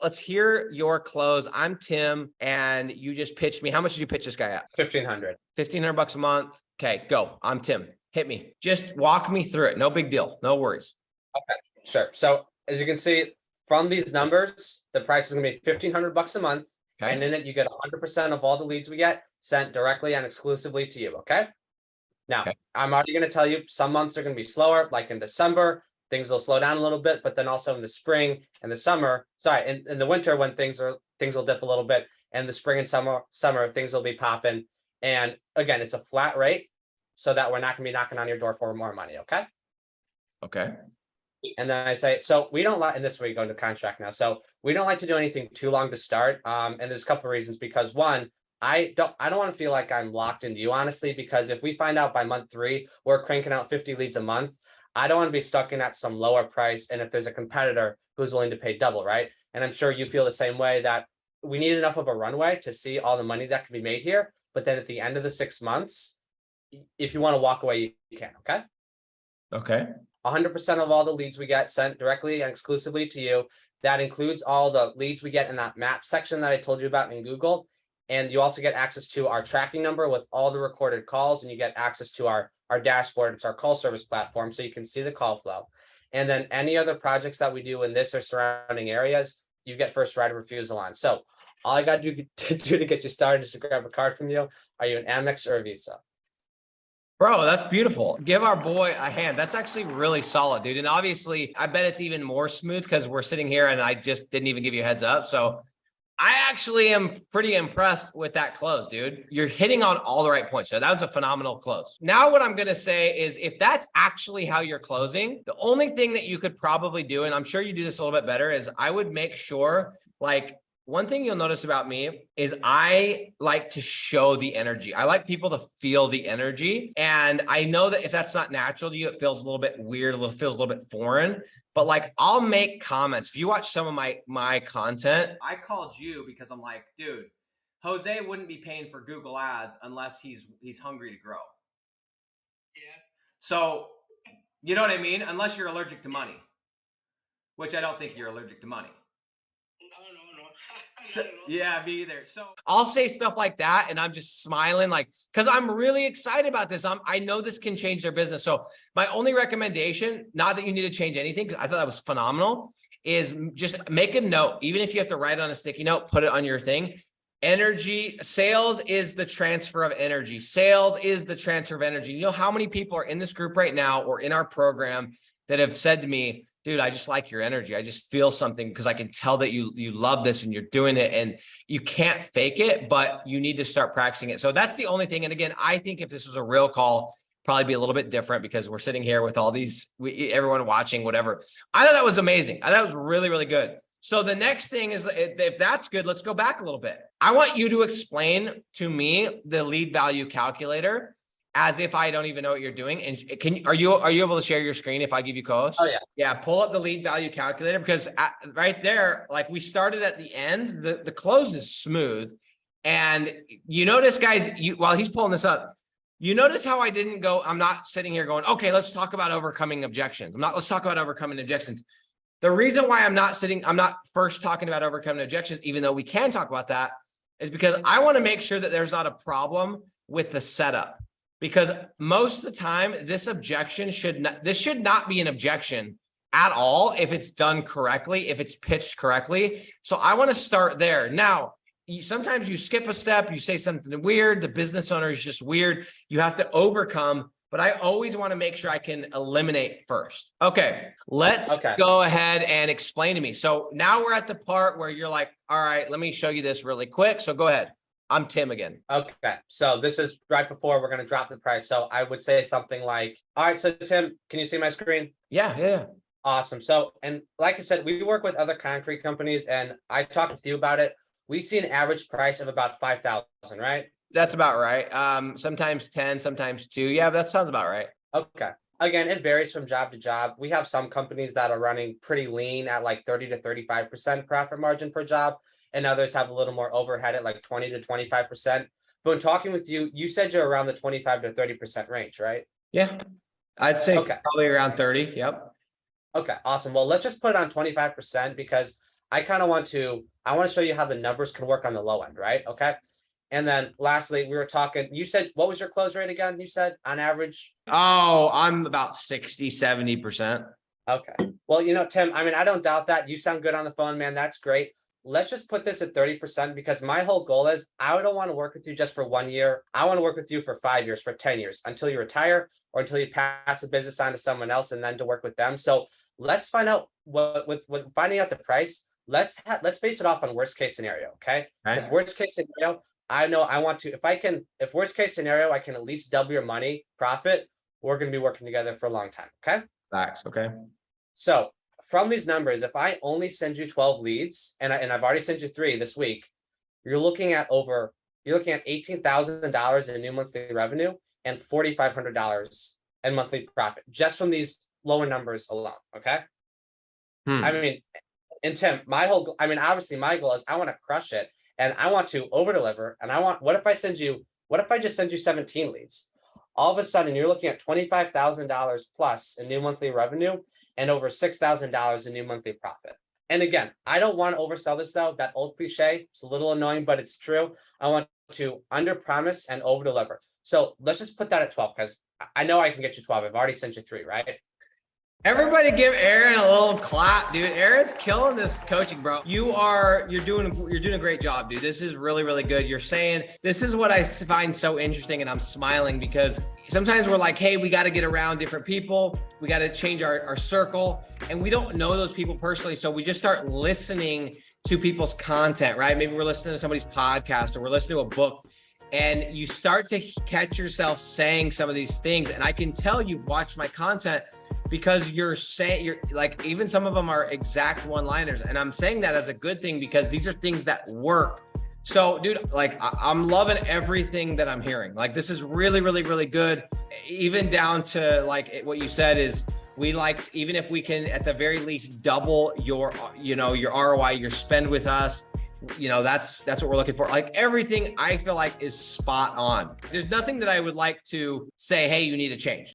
Let's hear your close. I'm Tim, and you just pitched me. How much did you pitch this guy at? 1,500. 1,500 bucks a month. Okay, go. I'm Tim. Hit me. Just walk me through it. No big deal. No worries. Okay, sure. So as you can see from these numbers, the price is gonna be 1,500 bucks a month. Okay. And in it, you get 100% of all the leads we get sent directly and exclusively to you. Okay. Now, Okay. I'm already going to tell you some months are going to be slower, like in December, things will slow down a little bit, but then also in the spring and the summer, in the winter when things will dip a little bit, and the spring and summer things will be popping. And again, it's a flat rate so that we're not going to be knocking on your door for more money. Okay. Okay. And then I say, so we don't like, and this is where you go into contract now. So we don't like to do anything too long to start. And there's a couple of reasons, because one, I don't want to feel like I'm locked into you, honestly, because if we find out by month 3, we're cranking out 50 leads a month, I don't want to be stuck in at some lower price. And if there's a competitor who's willing to pay double, right? And I'm sure you feel the same way, that we need enough of a runway to see all the money that can be made here. But then at the end of the 6 months, if you want to walk away, you can. Okay. Okay. 100% of all the leads we get sent directly and exclusively to you. That includes all the leads we get in that map section that I told you about in Google. And you also get access to our tracking number with all the recorded calls, and you get access to our dashboard. It's our call service platform, so you can see the call flow. And then any other projects that we do in this or surrounding areas, you get first right of refusal on. So all I got to do to get you started is to grab a card from you. Are you an Amex or a Visa? Bro, that's beautiful. Give our boy a hand. That's actually really solid, dude. And obviously, I bet it's even more smooth because we're sitting here and I just didn't even give you a heads up. So I actually am pretty impressed with that close, dude. You're hitting on all the right points. So that was a phenomenal close. Now, what I'm going to say is, if that's actually how you're closing, the only thing that you could probably do, and I'm sure you do this a little bit better, is I would make sure, like, one thing you'll notice about me is I like to show the energy. I like people to feel the energy. And I know that if that's not natural to you, it feels a little bit weird, feels a little bit foreign. But like, I'll make comments. If you watch some of my content, I called you because I'm like, dude, Jose wouldn't be paying for Google ads unless he's hungry to grow. Yeah. So, you know what I mean? Unless you're allergic to money, which I don't think you're allergic to money. No. So, yeah, me either. So I'll say stuff like that, and I'm just smiling, like, because I'm really excited about this. I know this can change their business. So my only recommendation, not that you need to change anything, because I thought that was phenomenal, is just make a note. Even if you have to write on a sticky note, put it on your thing. Energy, sales is the transfer of energy. Sales is the transfer of energy. You know how many people are in this group right now or in our program that have said to me, dude, I just like your energy. I just feel something, because I can tell that you love this and you're doing it, and you can't fake it, but you need to start practicing it. So that's the only thing. And again, I think if this was a real call, probably be a little bit different, because we're sitting here with all these, everyone watching, whatever. I thought that was amazing. I thought it was really, really good. So the next thing is, if that's good, let's go back a little bit. I want you to explain to me the lead value calculator, as if I don't even know what you're doing. And are you able to share your screen if I give you co-host? Oh yeah. Yeah, pull up the lead value calculator, because right there, like, we started at the end, the close is smooth. And you notice, guys, while he's pulling this up, you notice how I didn't go, I'm not sitting here going, okay, let's talk about overcoming objections. Let's talk about overcoming objections. The reason why I'm not first talking about overcoming objections, even though we can talk about that, is because I want to make sure that there's not a problem with the setup. Because most of the time, this should not be an objection at all if it's done correctly, if it's pitched correctly. So I want to start there. Now, sometimes you skip a step, you say something weird, the business owner is just weird, you have to overcome, but I always want to make sure I can eliminate first. Okay, let's go ahead and explain to me. So now we're at the part where you're like, all right, let me show you this really quick. So go ahead. I'm Tim again. Okay, so this is right before we're going to drop the price. So I would say something like, all right, so Tim, can you see my screen? Yeah. Awesome. So, and like I said, we work with other concrete companies, and I talked with you about it. We see an average price of about 5,000, right? That's about right. Sometimes 10, sometimes 2. Yeah, that sounds about right. Okay. Again, it varies from job to job. We have some companies that are running pretty lean at like 30 to 35% profit margin per job, and others have a little more overhead at like 20 to 25%. But when talking with you, you said you're around the 25 to 30% range, right? Yeah, I'd say probably around 30. Yep. Okay, awesome. Well, let's just put it on 25%, because I want to show you how the numbers can work on the low end, right? Okay. And then lastly, we were talking, you said, what was your close rate again? You said on average? Oh, I'm about 60, 70%. Okay. Well, Tim, I mean, I don't doubt that. You sound good on the phone, man. That's great. Let's just put this at 30% because my whole goal is I don't want to work with you just for 1 year. I want to work with you for 5 years, for 10 years, until you retire or until you pass the business on to someone else and then to work with them. So let's find out with finding out the price. Let's base it off on worst case scenario. Okay. Because worst case scenario, I know I want to, if worst case scenario, I can at least double your money profit. We're going to be working together for a long time. Okay. Facts. Okay. So from these numbers, if I only send you 12 leads and I've already sent you 3 this week, you're looking at $18,000 in new monthly revenue and $4,500 in monthly profit just from these lower numbers alone. Okay. I mean, and Tim, obviously my goal is I want to crush it and I want to over deliver. And what if I just send you 17 leads? All of a sudden you're looking at $25,000 plus in new monthly revenue and over $6,000 in new monthly profit. And again, I don't want to oversell this though. That old cliche, it's a little annoying, but it's true. I want to under promise and over deliver. So let's just put that at 12 because I know I can get you 12. I've already sent you 3, right? Everybody give Aaron a little clap, dude. Aaron's killing this coaching, bro. You're doing a great job, dude. This is really, really good. You're saying, this is what I find so interesting, and I'm smiling because sometimes we're like, hey, we got to get around different people. We got to change our circle, and we don't know those people personally. So we just start listening to people's content, right? Maybe we're listening to somebody's podcast or we're listening to a book, and you start to catch yourself saying some of these things. And I can tell you've watched my content because you're like, even some of them are exact one-liners. And I'm saying that as a good thing because these are things that work. So dude, like I'm loving everything that I'm hearing. Like this is really, really, really good. Even down to like what you said is even if we can at the very least double your ROI, your spend with us, that's what we're looking for. Like everything I feel like is spot on. There's nothing that I would like to say, hey, you need to change.